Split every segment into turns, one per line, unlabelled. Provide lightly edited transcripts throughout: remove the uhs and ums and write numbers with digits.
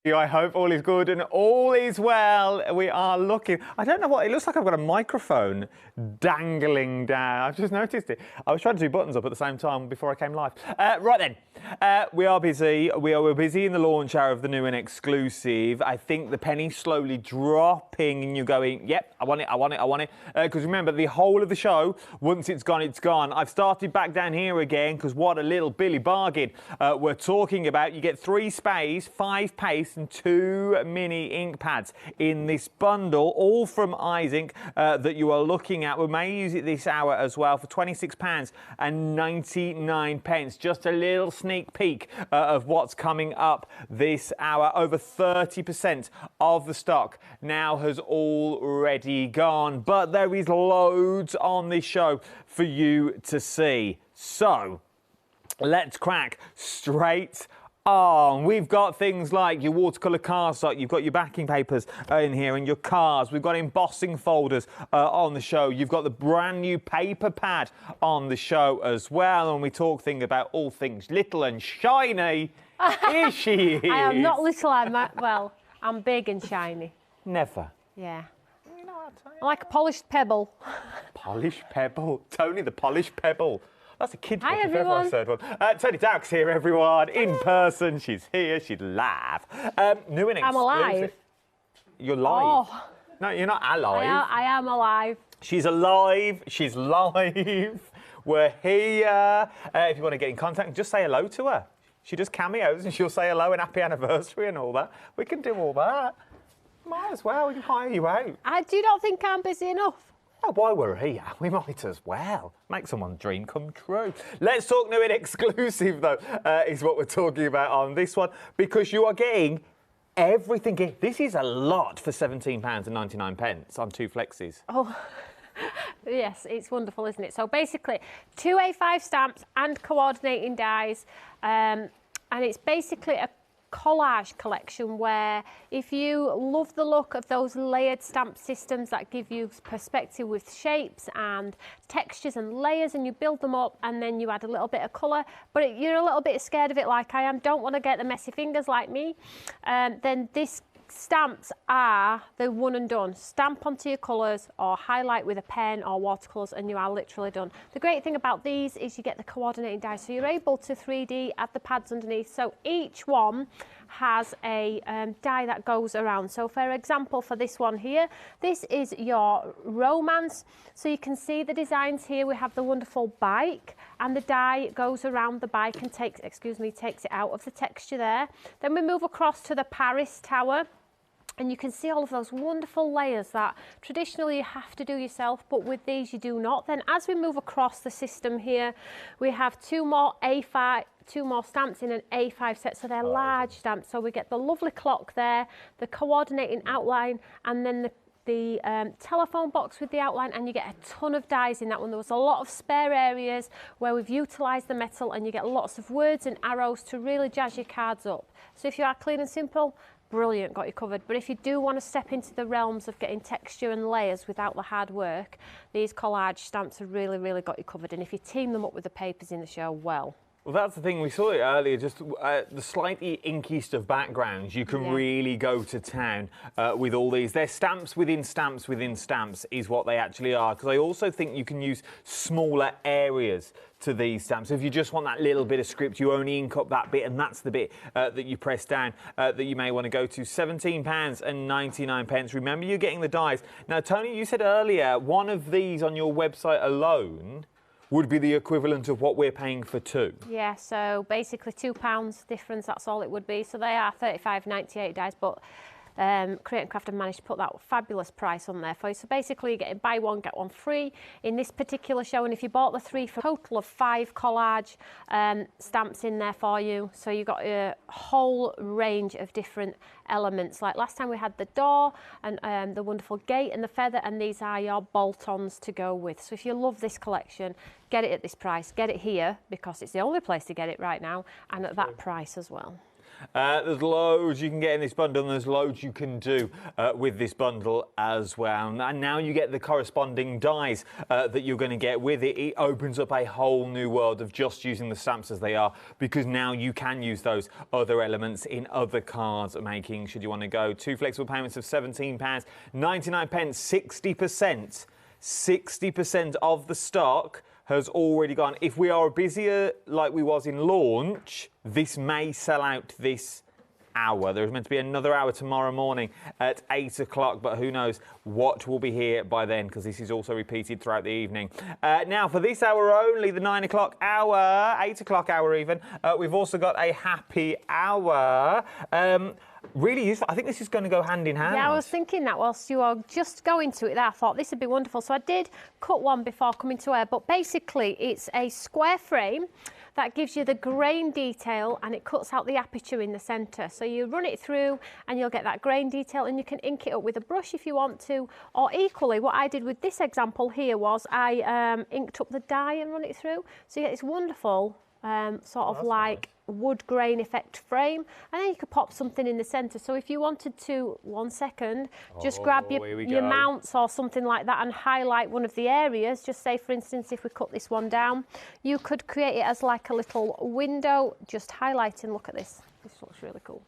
I hope all is good and all is well. We are looking. I don't know what it looks like. I've got a microphone dangling down. I've just noticed it. I was trying to do buttons up at the same time before I came live. Right then, we are busy. We're busy in the launch hour of the new and exclusive. I think the penny's slowly dropping, and you're going, "Yep, I want it. I want it. I want it." Because remember, the whole of the show, once it's gone, it's gone. I've started back down here again because what a little Billy bargain we're talking about. You get 3 sprays, 5 paste, and 2 mini ink pads in this bundle, all from Ink that you are looking at. We may use it this hour as well for £26.99. Just a little sneak peek of what's coming up this hour. Over 30% of the stock now has already gone, but there is loads on this show for you to see. So let's crack straight on. We've got things like your watercolour cardstock, you've got your backing papers in here and your cards. We've got embossing folders on the show. You've got the brand new paper pad on the show as well. And we talk about all things little and shiny. Here she is.
I am not little, I'm big and shiny.
Never.
Yeah.
You know what
I'm like a polished pebble.
Polished pebble. Toni the polished pebble. That's a kid's book,
Hi,
if ever I said one. Toni Dowk's here, everyone, in person. She's here, she's live. New and exclusive.
I'm alive.
You're live.
Oh.
No, you're not alive.
I am alive.
She's alive, she's live. We're here. If you want to get in contact, just say hello to her. She does cameos and she'll say hello and happy anniversary and all that. We can do all that. Might as well, we can hire you out.
I do not think I'm busy enough.
Oh, while we're here, we might as well make someone's dream come true. Let's talk new and exclusive, though, is what we're talking about on this one, because you are getting everything in. This is a lot for £17.99 on 2 flexes.
Oh, yes, it's wonderful, isn't it? So basically, 2 A5 stamps and coordinating dies, and it's basically a collage collection where if you love the look of those layered stamp systems that give you perspective with shapes and textures and layers, and you build them up and then you add a little bit of colour, but you're a little bit scared of it like I am, don't want to get the messy fingers like me, then this stamps are the one and done. Stamp onto your colours or highlight with a pen or watercolours and you are literally done. The great thing about these is you get the coordinating dies, so you're able to 3D add the pads underneath. So each one has a die that goes around. So for example, for this one here, this is your romance. So you can see the designs here. We have the wonderful bike and the die goes around the bike and takes it out of the texture there. Then we move across to the Paris Tower. And you can see all of those wonderful layers that traditionally you have to do yourself, but with these you do not. Then as we move across the system here, we have 2 more stamps in an A5 set, so they're large stamps. So we get the lovely clock there, the coordinating outline, and then the telephone box with the outline, and you get a ton of dies in that one. There was a lot of spare areas where we've utilised the metal, and you get lots of words and arrows to really jazz your cards up. So if you are clean and simple, brilliant, got you covered. But if you do want to step into the realms of getting texture and layers without the hard work, these collage stamps have really, really got you covered. And if you team them up with the papers in the show, well,
that's the thing, we saw it earlier, just the slightly inky stuff backgrounds, you can really go to town with all these. They're stamps within stamps within stamps is what they actually are, because I also think you can use smaller areas to these stamps. If you just want that little bit of script, you only ink up that bit, and that's the bit that you press down that you may want to go to. £17.99. Remember, you're getting the dies. Now, Toni, you said earlier, one of these on your website alone would be the equivalent of what we're paying for 2.
Yeah, so basically £2 difference, that's all it would be. So they are $35.98 dies, but Create and Craft have managed to put that fabulous price on there for you. So basically you get buy one, get one free in this particular show, and if you bought the 3 for a total of 5 collage stamps in there for you. So you got a whole range of different elements. Like last time we had the door and the wonderful gate and the feather, and these are your bolt-ons to go with. So if you love this collection, get it at this price. Get it here because it's the only place to get it right now, and at that price as well.
There's loads you can get in this bundle, and there's loads you can do with this bundle as well. And now you get the corresponding dies that you're going to get with it. It opens up a whole new world of just using the stamps as they are, because now you can use those other elements in other cards making, should you want to go. 2 flexible payments of £17.99, 60% of the stock has already gone. If we are busier like we was in launch, this may sell out this hour. There's meant to be another hour tomorrow morning at 8 o'clock, but who knows what will be here by then, because this is also repeated throughout the evening. Now, for this hour only, the 9 o'clock hour, 8 o'clock hour even, we've also got a happy hour. Really useful. I think this is going to go hand in hand.
Yeah, I was thinking that whilst you are just going to it there, I thought this would be wonderful. So I did cut one before coming to air, but basically it's a square frame that gives you the grain detail, and it cuts out the aperture in the centre. So you run it through and you'll get that grain detail, and you can ink it up with a brush if you want to. Or equally, what I did with this example here was I inked up the die and run it through. So you get this wonderful sort of like wood grain effect frame, and then you could pop something in the centre. So if you wanted to, just grab your mounts or something like that and highlight one of the areas. Just say, for instance, if we cut this one down, you could create it as like a little window, just highlighting. Look at this. This looks really cool.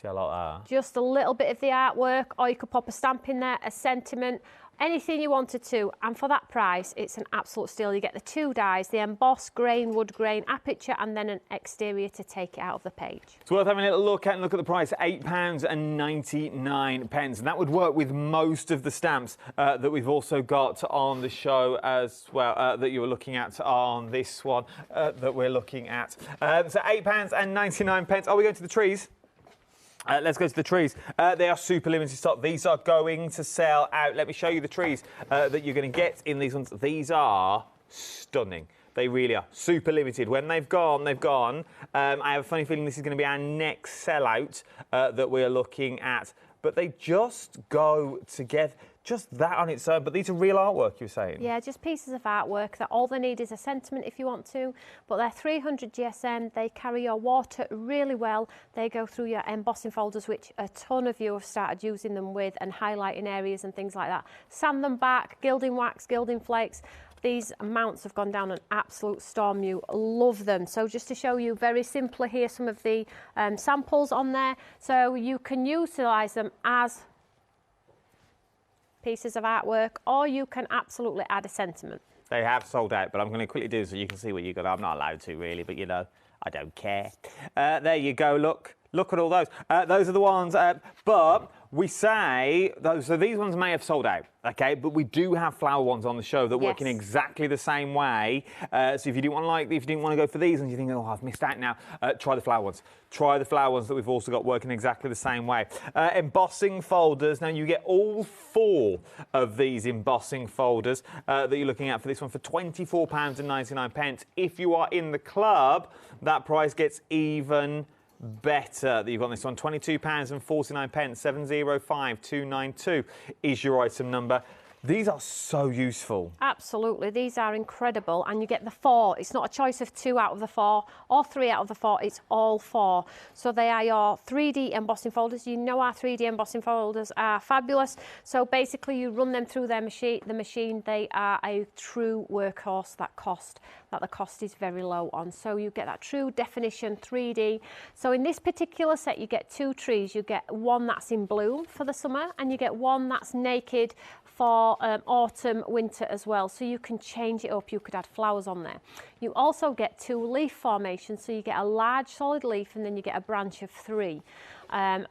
See, I like that.
Just a little bit of the artwork, or you could pop a stamp in there, a sentiment, anything you wanted to, and for that price, it's an absolute steal. You get the 2 dies, the embossed grain, wood grain, aperture, and then an exterior to take it out of the page.
It's worth having a little look at, and look at the price, £8.99, and that would work with most of the stamps that we've also got on the show as well, that you were looking at on this one that we're looking at. So £8.99. Are we going to the trees? Let's go to the trees. They are super limited stock. These are going to sell out. Let me show you the trees that you're going to get in these ones. These are stunning. They really are super limited. When they've gone, they've gone. I have a funny feeling this is going to be our next sellout that we're looking at. But they just go together. Just that on its own, but these are real artwork, you're saying?
Yeah, just pieces of artwork that all they need is a sentiment if you want to, but they're 300 GSM, they carry your water really well, they go through your embossing folders, which a ton of you have started using them with, and highlighting areas and things like that. Sand them back, gilding wax, gilding flakes. These mounts have gone down an absolute storm. You love them. So just to show you very simply here some of the samples on there, so you can utilise them as pieces of artwork, or you can absolutely add a sentiment.
They have sold out, but I'm going to quickly do so you can see what you got. I'm not allowed to really, but you know, I don't care. There you go. Look at all those. Those are the ones, but we say, so these ones may have sold out, okay, but we do have flower ones on the show that work in exactly the same way. So if you didn't want to go for these and you think, oh, I've missed out now, try the flower ones. Try the flower ones that we've also got working exactly the same way. Embossing folders. Now you get all 4 of these embossing folders that you're looking at for this one for £24.99. If you are in the club, that price gets even better. That you've got this one, £22.49, 705292 is your item number. These are so useful. Absolutely,
these are incredible, and you get the 4. It's not a choice of 2 out of the 4 or 3 out of the 4, it's all 4. So they are your 3D embossing folders. You know our 3D embossing folders are fabulous. So basically you run them through the machine. They are a true workhorse that the cost is very low on. So you get that true definition 3D. So in this particular set you get 2 trees. You get one that's in bloom for the summer, and you get one that's naked for autumn, winter as well. So you can change it up. You could add flowers on there. You also get 2 leaf formations. So you get a large solid leaf, and then you get a branch of 3.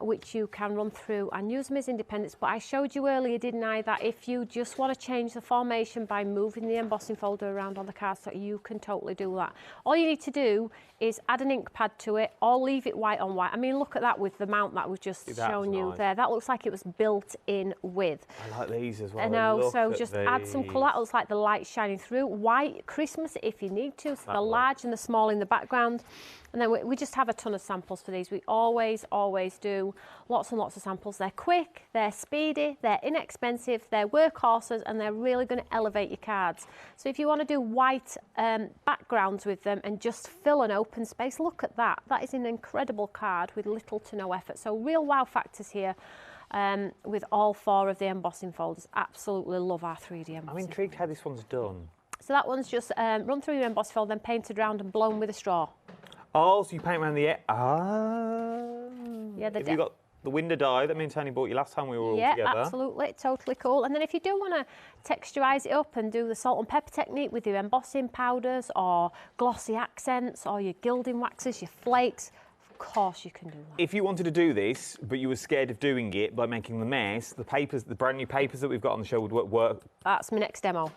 Which you can run through and use them as independents. But I showed you earlier, didn't I, that if you just want to change the formation by moving the embossing folder around on the cardstock, you can totally do that. All you need to do is add an ink pad to it, or leave it white on white. I mean, look at that with the mount that we've just shown you there. That looks like it was built in with.
I like these as well.
I know, so just add some colour. It looks like the light shining through. White Christmas if you need to. So the large and the small in the background. And then we just have a ton of samples for these. We always do lots and lots of samples. They're quick, they're speedy, they're inexpensive, they're workhorses, and they're really going to elevate your cards. So if you want to do white backgrounds with them and just fill an open space, look at that. That is an incredible card with little to no effort. So real wow factors here. With all 4 of the embossing folders. Absolutely love our 3D embossing.
I'm intrigued how this one's done.
So that one's just run through your embossing folder, then painted round and blown with a straw.
Oh, so you paint around the edge.
Yeah,
Have you got the window dye that me and Tony bought you last time we were all together?
Yeah, absolutely, totally cool. And then if you do want to texturise it up and do the salt and pepper technique with your embossing powders or glossy accents or your gilding waxes, your flakes, of course you can do that.
If you wanted to do this, but you were scared of doing it by making the mess, the papers, the brand new papers that we've got on the show would work.
That's my next demo.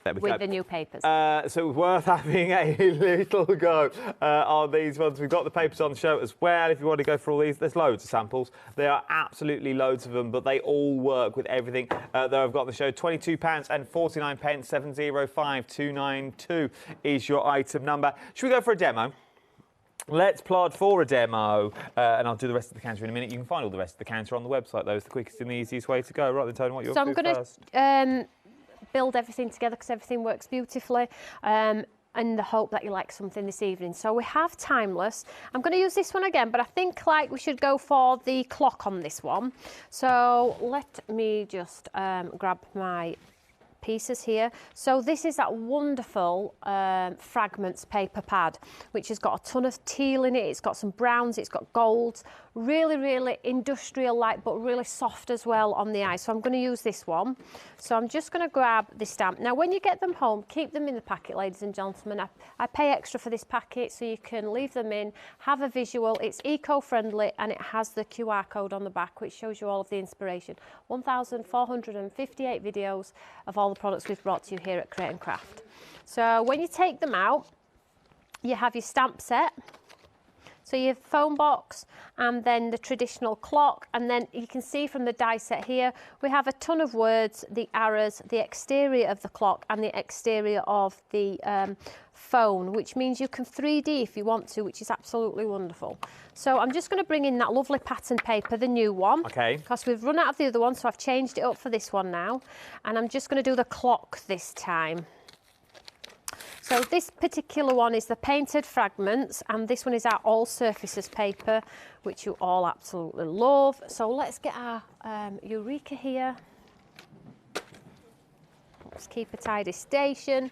With the new papers.
So it was worth having a little go on these ones. We've got the papers on the show as well. If you want to go for all these, there's loads of samples. There are absolutely loads of them, but they all work with everything that I've got on the show. £22.49, 705292 is your item number. Should we go for a demo? Let's plod for a demo, and I'll do the rest of the counter in a minute. You can find all the rest of the counter on the website, though. It's the quickest and the easiest way to go. Right then, Tony, what you're going to do first?
Build everything together because everything works beautifully, in the hope that you like something this evening. So we have Timeless. I'm going to use this one again, but I think we should go for the clock on this one. So let me just grab my pieces here. So this is that wonderful fragments paper pad, which has got a ton of teal in it. It's got some browns, it's got golds, really industrial like, but really soft as well on the eye. So I'm going to use this one. So I'm just going to grab this stamp. Now when you get them home, keep them in the packet, ladies and gentlemen. I pay extra for this packet so you can leave them in, have a visual. It's eco-friendly and it has the QR code on the back which shows you all of the inspiration. 1,458 videos of all the products we've brought to you here at Create and Craft. So when you take them out, you have your stamp set. So your foam box and then the traditional clock, and then you can see from the die set here we have a ton of words, the arrows, the exterior of the clock and the exterior of the phone, which means you can 3D if you want to, which is absolutely wonderful. So I'm just going to bring in that lovely pattern paper, the new one,
okay,
because we've run out of the other one, so I've changed it up for this one now, and I'm just going to do the clock this time. So this particular one is the painted fragments, and this one is our all surfaces paper, which you all absolutely love. So let's get our Eureka here. Let's keep a tidy station.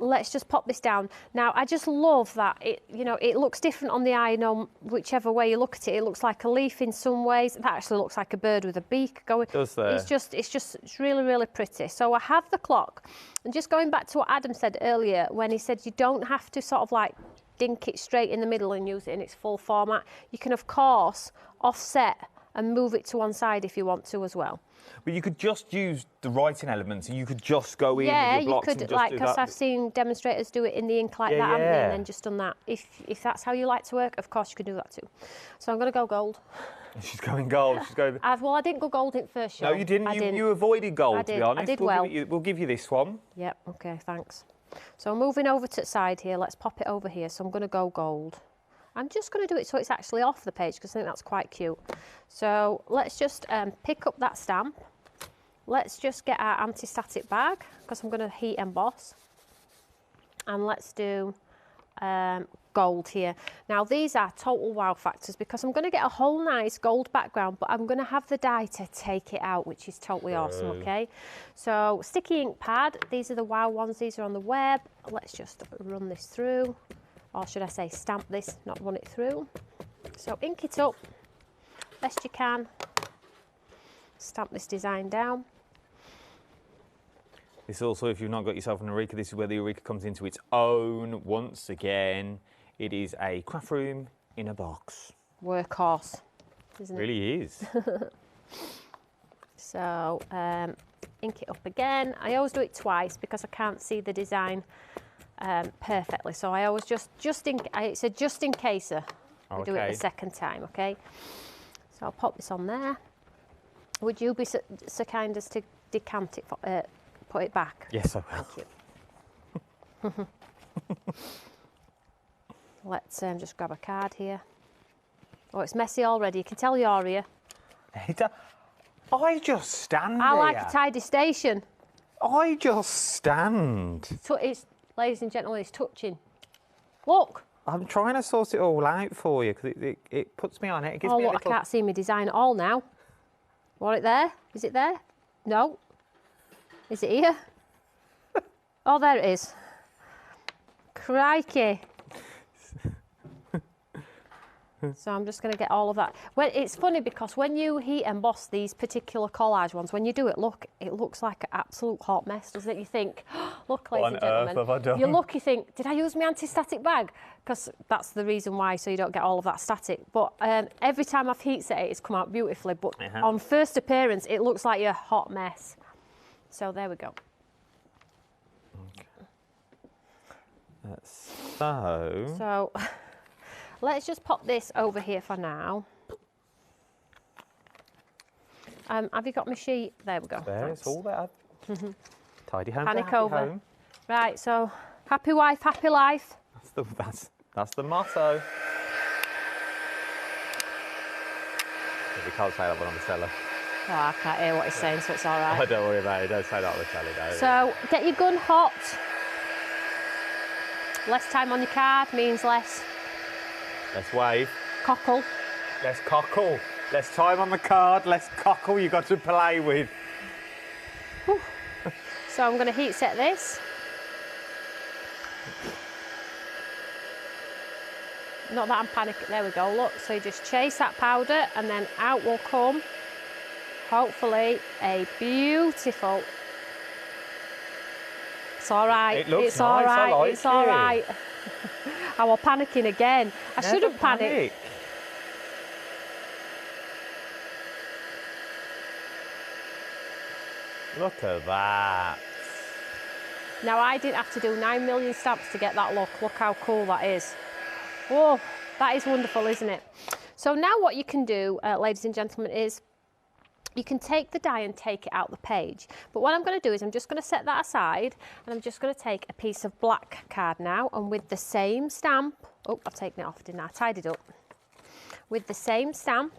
Let's just pop this down. Now, I just love that it looks different on the eye, whichever way you look at it. It looks like a leaf in some ways. That actually looks like a bird with a beak going.
Does there?
It's really pretty. So I have the clock, and just going back to what Adam said earlier, when he said you don't have to sort of like dink it straight in the middle and use it in its full format. You can, of course, offset and move it to one side if you want to as well.
But you could just use the writing elements, and you could just go in
yeah,
with your blocks
you could,
and just do
because
that.
I've seen demonstrators do it in the ink like that, haven't they? And then just done that. If that's how you like to work, of course you can do that too. So I'm going to go gold.
She's going gold. She's going.
Well, I didn't go gold in first show.
No, you didn't. You avoided gold, to be honest.
I did
we'll give you this one.
Yep. Okay. Thanks. So moving over to the side here. Let's pop it over here. So I'm going to go gold. I'm just going to do it so it's actually off the page because I think that's quite cute. So let's just pick up that stamp. Let's just get our anti-static bag because I'm going to heat emboss. And let's do gold here. Now these are total wow factors because I'm going to get a whole nice gold background, but I'm going to have the die to take it out, which is totally awesome, okay? So sticky ink pad, these are the wow ones, these are on the web. Let's just run this through. Or should I say stamp this, not run it through. So ink it up best you can. Stamp this design down.
This is also, if you've not got yourself an Eureka, this is where the Eureka comes into its own once again. It is a craft room in a box.
Workhorse, isn't it?
It really is.
So ink it up again. I always do it twice because I can't see the design perfectly, so I always it's a just in case I do it the second time, okay? So I'll pop this on there. Would you be so kind as to decant it, put it back?
Yes, I will.
Thank you. Let's just grab a card here. Oh, it's messy already. You can tell you're here.
I just stand
I like
here.
a tidy station.
I just stand.
It's, ladies and gentlemen, it's touching. Look.
I'm trying to sort it all out for you because it puts me on it. It gives me a
Look,
little...
I can't see my design at all now. Want it there? Is it there? No. Is it here? Oh, there it is. Crikey. So I'm just going to get all of that. Well, it's funny because when you heat emboss these particular collage ones, when you do it, look, it looks like an absolute hot mess, doesn't it? You think, oh, look, ladies and gentlemen,
have I done?
you look, you think, did I use my anti-static bag? Because that's the reason why, so you don't get all of that static. But every time I've heat set it, it's come out beautifully. But on first appearance, it looks like a hot mess. So there we go.
Okay.
So let's just pop this over here for now. Have you got my sheet? There we go.
There, it's all there. Tidy home.
Panic
happy
over.
Home.
Right, so happy wife, happy life.
That's the motto. You can't say that one on the cellar.
Oh, I can't hear what he's saying, so it's all right.
Oh, don't worry about it. Don't say that on the telly, no.
So get your gun hot. Less time on your card means less
Let's wave.
cockle.
Less cockle. Less time on the card, less cockle you got to play with.
Whew. So I'm going to heat set this. Not that I'm panicking. There we go. Look, so you just chase that powder and then out will come, hopefully, a beautiful... It's all right.
It looks
it's all
nice.
right.
I like
it's all
it.
right. I was panicking again. I
Never
shouldn't panic.
panic. Look at that.
Now, I didn't have to do 9 million stamps to get that look. Look how cool that is. Oh, that is wonderful, isn't it? So now what you can do, ladies and gentlemen, is you can take the die and take it out the page. But what I'm going to do is I'm just going to set that aside and I'm just going to take a piece of black card now, and with the same stamp, oh, I've taken it off, didn't I? I tied it up. With the same stamp,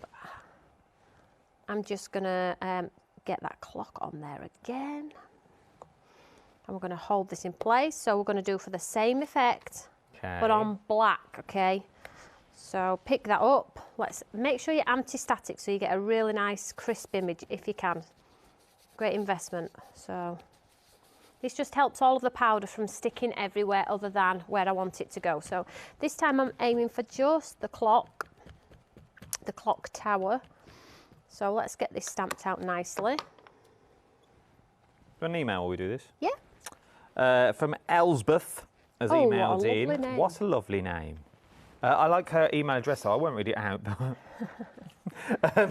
I'm just going to get that clock on there again. And we're going to hold this in place. So we're going to do for the same effect, but on black, okay? So pick that up. Let's make sure you're anti-static so you get a really nice crisp image if you can. Great investment. So this just helps all of the powder from sticking everywhere other than where I want it to go. So this time I'm aiming for just the clock tower. So let's get this stamped out nicely.
Got an email while we do this?
Yeah.
From Elsbeth has
Oh,
emailed
what a
in.
lovely name.
What a lovely name. I like her email address, so I won't read it out.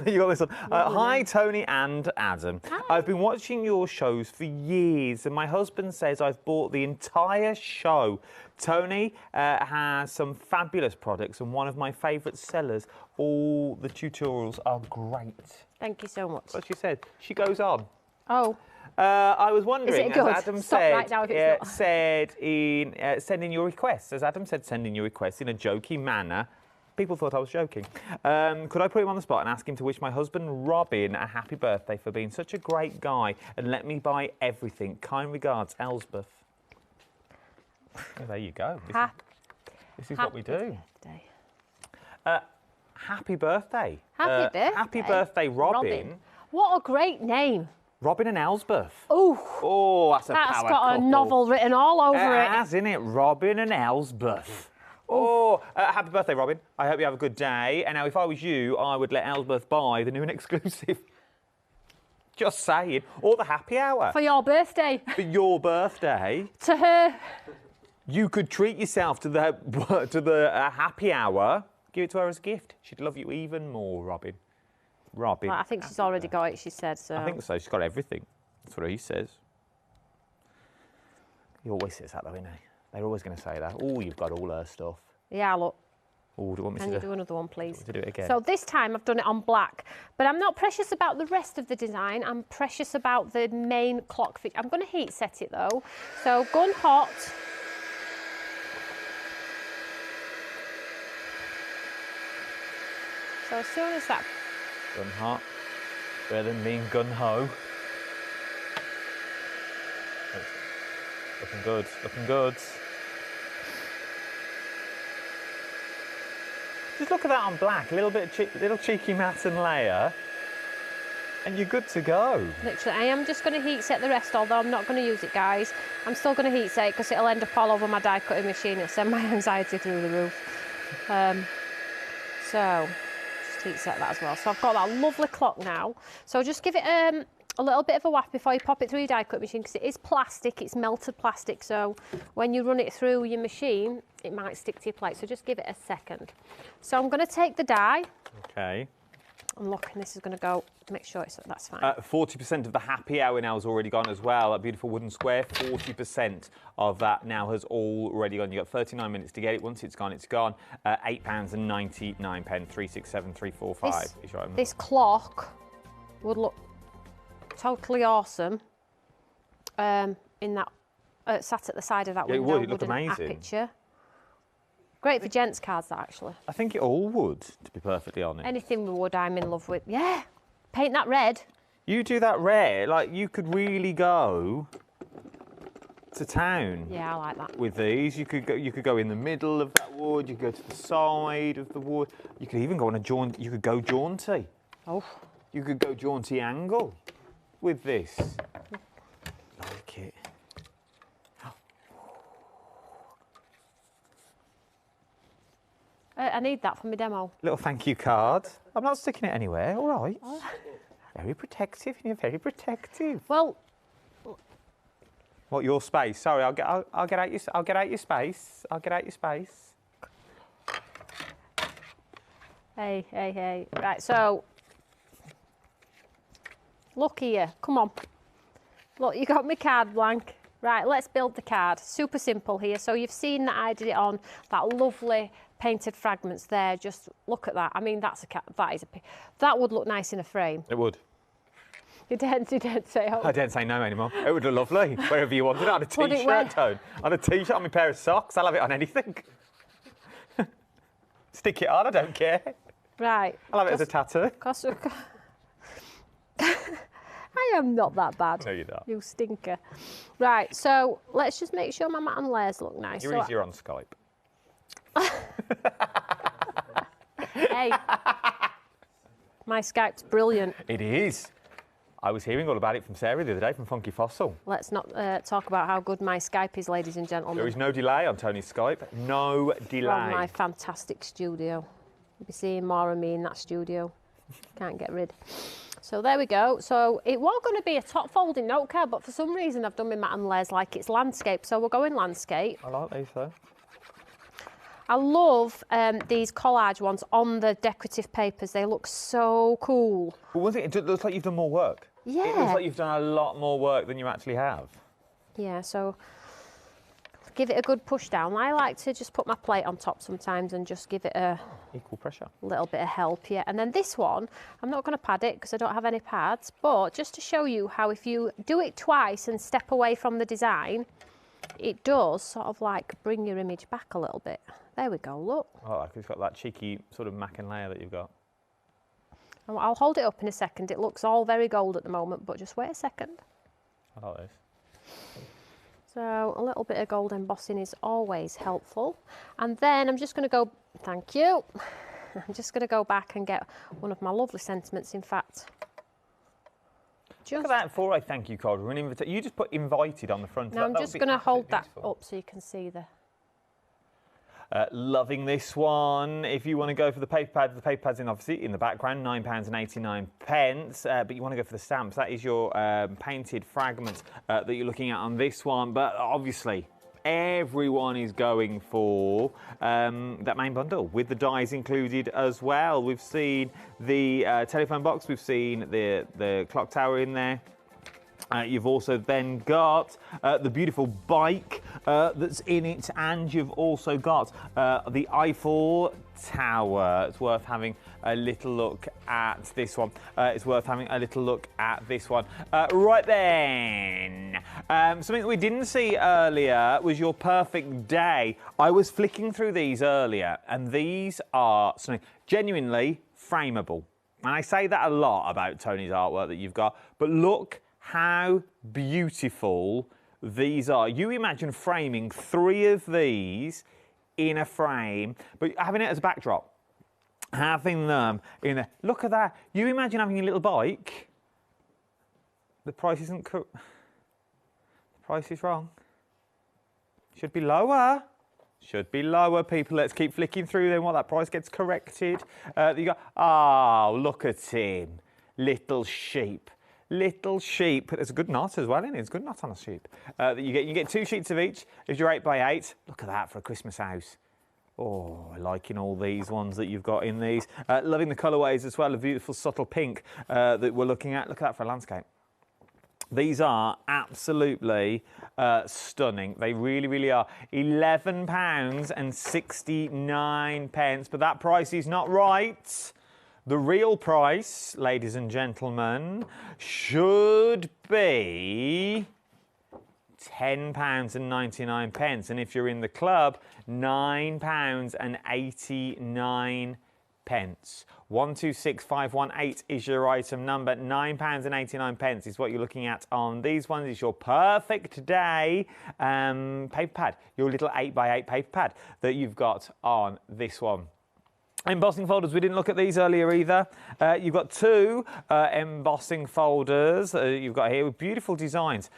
You got this one. Hi, Tony and Adam.
Hi.
I've been watching your shows for years, and my husband says I've bought the entire show. Tony has some fabulous products and one of my favourite sellers. All the tutorials are great.
Thank you so much.
That's what she said. She goes on.
Oh.
I was wondering,
Is it good?
as Adam
Stop
said,
right now if it's not.
said in send in your requests. As Adam said, send in your requests in a jokey manner. People thought I was joking. Could I put him on the spot and ask him to wish my husband Robin a happy birthday for being such a great guy and let me buy everything? Kind regards, Elsbeth. Oh, there you go. This is what we do. Happy birthday.
Happy birthday.
Happy birthday, Robin.
What a great name.
Robin and Elsbeth.
Oh,
that's a power
that's got
couple.
a novel written all over
It
it.
has, innit? Robin and Elsbeth. Happy birthday, Robin. I hope you have a good day. And now, if I was you, I would let Elsbeth buy the new and exclusive. Just saying. Or the happy hour.
For your birthday.
For your birthday.
To her.
You could treat yourself to the happy hour. Give it to her as a gift. She'd love you even more, Robin. Robin.
Well, I think she's already got it, she said. So.
I think so. She's got everything. That's what he says. He always says that, though, isn't he? They're always going to say that. Oh, you've got all her stuff.
Yeah, look.
Oh, do you want me
Can
to
you do another one, please?
to do it again?
So this time I've done it on black, but I'm not precious about the rest of the design. I'm precious about the main clock feature. I'm going to heat set it though. So gun hot. So as soon as that...
Gun hot, better than being gun ho. Looking good, looking good. Just look at that on black, a little bit of little cheeky matte and layer, and you're good to go.
Literally, I am just going to heat set the rest, although I'm not going to use it, guys. I'm still going to heat set it because it'll end up all over my die cutting machine. It'll send my anxiety through the roof. So, just heat set that as well. So I've got that lovely clock now. So just give it a little bit of a waft before you pop it through your die cut machine, because it is plastic, it's melted plastic, so when you run it through your machine, it might stick to your plate, so just give it a second. So I'm going to take the die.
Okay.
And look, and this is going to go, make sure that's fine.
40% of the happy hour now has already gone as well. That beautiful wooden square, 40% of that now has already gone. You've got 39 minutes to get it. Once it's gone, it's gone. £8.99, 367,345.
This clock would look totally awesome in that, sat at the side of that window.
It would, it looked amazing.
Picture. Great for gents' cards, that, actually.
I think it all would, to be perfectly honest.
Anything with wood, I'm in love with. Yeah, paint that red.
You do that red, like you could really go to town.
Yeah, I like that.
With these, you could go in the middle of that wood. You could go to the side of the wood. You could even go on a jaunt. You could go jaunty.
Oh.
You could go jaunty angle with this. Like it.
I need that for my demo.
Little thank you card. I'm not sticking it anywhere. All right. Oh. Very protective. You're very protective.
Well.
What, your space? Sorry, I'll get out your space. I'll get out your space.
Hey. Right, so look here. Come on. Look, you got my card blank. Right, let's build the card. Super simple here. So you've seen that I did it on that lovely painted fragments there. Just look at that. I mean, that would look nice in a frame.
It would.
You didn't say. Oh.
I didn't say no anymore. It would look lovely wherever you wanted it. On a t-shirt, Tone. On a t-shirt, on my pair of socks. I'll have it on anything. Stick it on. I don't care.
Right.
I'll have it as a tattoo.
I am not that bad.
No, you're not.
You stinker. Right, so let's just make sure my mat and layers look nice.
You're easier on Skype.
Hey, my Skype's brilliant.
It is. I was hearing all about it from Sarah the other day from Funky Fossil.
Let's not talk about how good my Skype is, ladies and gentlemen.
There is no delay on Tony's Skype. No delay.
From my fantastic studio. You'll be seeing more of me in that studio. Can't get rid. So there we go. So it was going to be a top folding note card, but for some reason I've done my mat and layers like it's landscape. So we'll go in landscape.
I like these though.
I love these collage ones on the decorative papers. They look so cool.
But one thing, it looks like you've done more work.
Yeah.
It looks like you've done a lot more work than you actually have.
Yeah, so give it a good push down. I like to just put my plate on top sometimes and just give it a
equal pressure.
Little bit of help, yeah. And then this one, I'm not going to pad it because I don't have any pads, but just to show you how if you do it twice and step away from the design, it does sort of like bring your image back a little bit. There we go, look.
Oh, like it's got that cheeky sort of mac and layer that you've got.
I'll hold it up in a second. It looks all very gold at the moment, but just wait a second.
I like this.
So a little bit of gold embossing is always helpful. And then I'm just going to go, thank you. I'm just going to go back and get one of my lovely sentiments, in fact.
Look at that for a thank you card. You just put invited on the front.
Now I'm just going to hold that up so you can see the...
Loving this one. If you want to go for the paper pad's in obviously in the background, £9.89. But you want to go for the stamps. That is your painted fragment that you're looking at on this one. But obviously, everyone is going for that main bundle with the dies included as well. We've seen the telephone box. We've seen the clock tower in there. You've also then got the beautiful bike that's in it, and you've also got the Eiffel Tower. It's worth having a little look at this one. It's worth having a little look at this one. Right then, something that we didn't see earlier was your perfect day. I was flicking through these earlier, and these are something genuinely frameable. And I say that a lot about Toni's artwork that you've got, but look how beautiful these are. You imagine framing 3 of these in a frame, but having it as a backdrop, having them in a, look at that. You imagine having a little bike. The price isn't the price is wrong. Should be lower. Should be lower, people. Let's keep flicking through them while that price gets corrected. You go, oh, look at him. Little sheep. Little sheep. There's a good knot as well, isn't it? It's a good knot on a sheep. That you get 2 sheets of each. If you're 8 by 8, look at that for a Christmas house. Oh, liking all these ones that you've got in these. Loving the colourways as well. A beautiful subtle pink that we're looking at. Look at that for a landscape. These are absolutely stunning. They really, really are. £11.69, but that price is not right. The real price, ladies and gentlemen, should be £10.99. And if you're in the club, £9.89. 126518 is your item number. £9.89 is what you're looking at on these ones. It's your perfect day paper pad, your little 8 by 8 paper pad that you've got on this one. Embossing folders, we didn't look at these earlier either. You've got 2 embossing folders you've got here with beautiful designs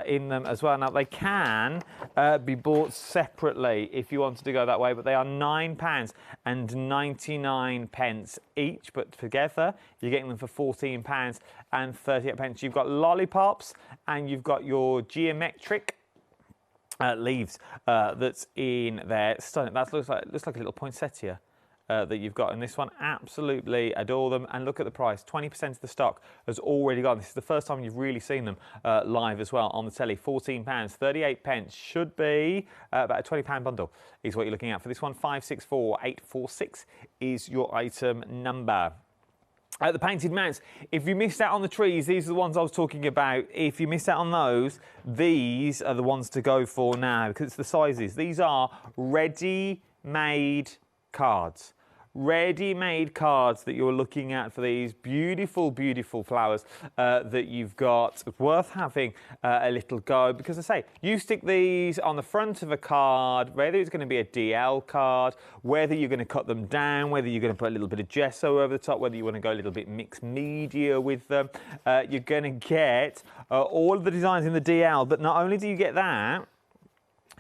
in them as well. Now, they can be bought separately if you wanted to go that way, but they are £9.99 each, but together you're getting them for £14.38. You've got lollipops and you've got your geometric leaves that's in there. Stunning. That looks like a little poinsettia. That you've got in this one. Absolutely adore them, and look at the price. 20% of the stock has already gone. This is the first time you've really seen them live as well on the telly. £14.38 should be about a £20 bundle is what you're looking at for this one. 564846 is your item number. The painted mounts, if you missed out on the trees, these are the ones I was talking about. If you missed out on those, these are the ones to go for now because it's the sizes. These are ready-made cards. Ready-made cards that you're looking at for these beautiful, beautiful flowers that you've got. It's worth having a little go because I say, you stick these on the front of a card, whether it's going to be a DL card, whether you're going to cut them down, whether you're going to put a little bit of gesso over the top, whether you want to go a little bit mixed media with them, you're going to get all of the designs in the DL, but not only do you get that,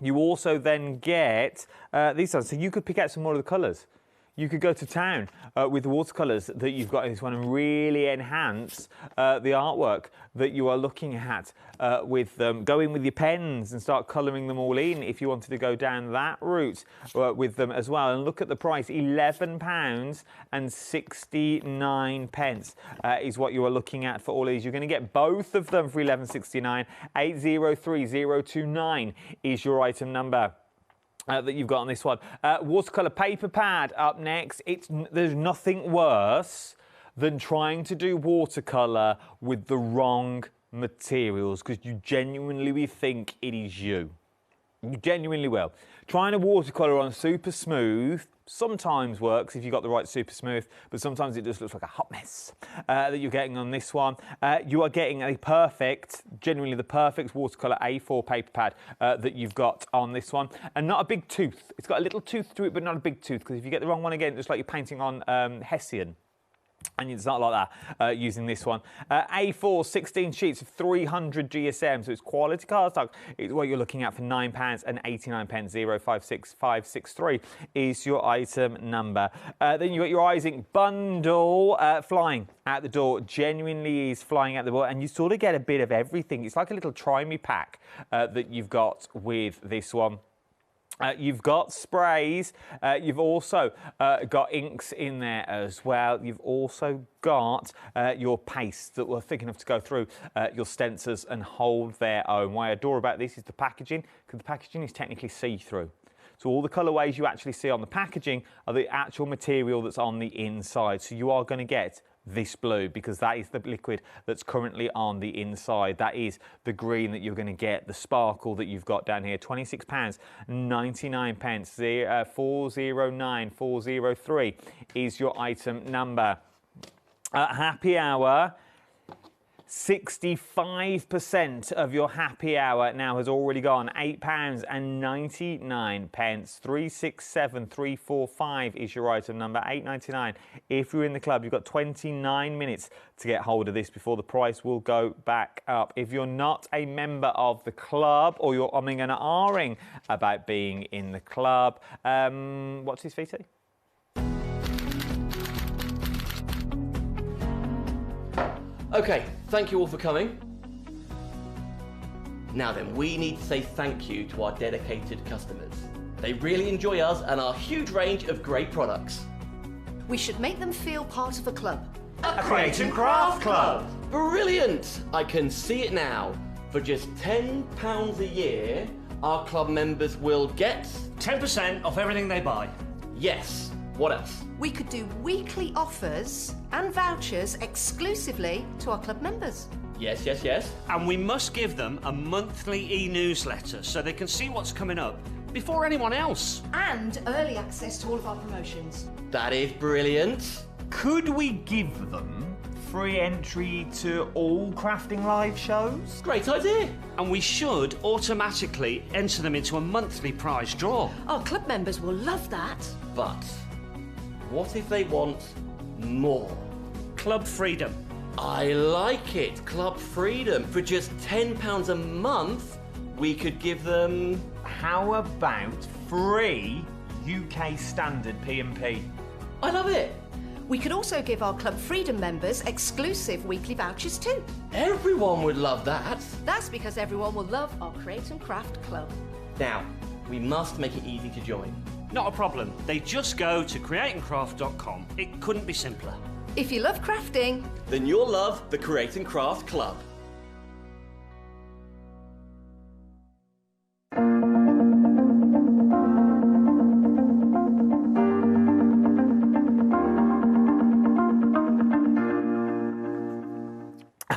you also then get these ones. So you could pick out some more of the colours. You could go to town with the watercolours that you've got in this one and really enhance the artwork that you are looking at with them. Go in with your pens and start colouring them all in if you wanted to go down that route with them as well. And look at the price, £11.69 is what you are looking at for all of these. You're going to get both of them for £11.69. 803029 is your item number. That you've got on this one. Watercolour paper pad up next. There's nothing worse than trying to do watercolour with the wrong materials because you genuinely think it is you. You genuinely will. Trying to watercolour on super smooth sometimes works if you've got the right super smooth, but sometimes it just looks like a hot mess that you're getting on this one. You are getting a perfect, genuinely the perfect watercolour A4 paper pad that you've got on this one, and not a big tooth. It's got a little tooth to it, but not a big tooth, because if you get the wrong one again, it's like you're painting on Hessian. And it's not like that using this one. A4, 16 sheets of 300 GSM, so it's quality cardstock. It's what you're looking at for £9.89. 056563 is your item number. Then you've got your Isaac bundle flying out the door. Genuinely is flying out the door, and you sort of get a bit of everything. It's like a little try me pack that you've got with this one. You've got sprays, you've also got inks in there as well. You've also got your paste that were thick enough to go through your stencils and hold their own. What I adore about this is the packaging, because the packaging is technically see-through. So all the colourways you actually see on the packaging are the actual material that's on the inside. So you are going to get this blue, because that is the liquid that's currently on the inside. That is the green that you're going to get, the sparkle that you've got down here. £26.99. 409403 is your item number. At happy hour, 65% of your happy hour now has already gone. £8.99. 367345 is your item number. £8.99. If you're in the club, you've got 29 minutes to get hold of this before the price will go back up. If you're not a member of the club, or you're umming and ahhing about being in the club, what's his VT?
Okay, thank you all for coming. Now then, we need to say thank you to our dedicated customers. They really enjoy us and our huge range of great products.
We should make them feel part of a club.
A Create and Craft Club! Brilliant! I can see it now. For just £10 a year, our club members will get
10% off everything they buy.
Yes. What else?
We could do weekly offers and vouchers exclusively to our club members.
Yes, yes, yes.
And we must give them a monthly e-newsletter so they can see what's coming up before anyone else.
And early access to all of our promotions.
That is brilliant.
Could we give them free entry to all crafting live shows?
Great idea.
And we should automatically enter them into a monthly prize draw.
Our club members will love that.
But what if they want more?
Club Freedom.
I like it. Club Freedom. For just £10 a month, we could give them...
How about free UK standard P&P?
I love it.
We could also give our Club Freedom members exclusive weekly vouchers too.
Everyone would love that.
That's because everyone will love our Create and Craft Club.
Now, we must make it easy to join.
Not a problem. They just go to createandcraft.com. It couldn't be simpler.
If you love crafting,
Then you'll love the Create and Craft Club.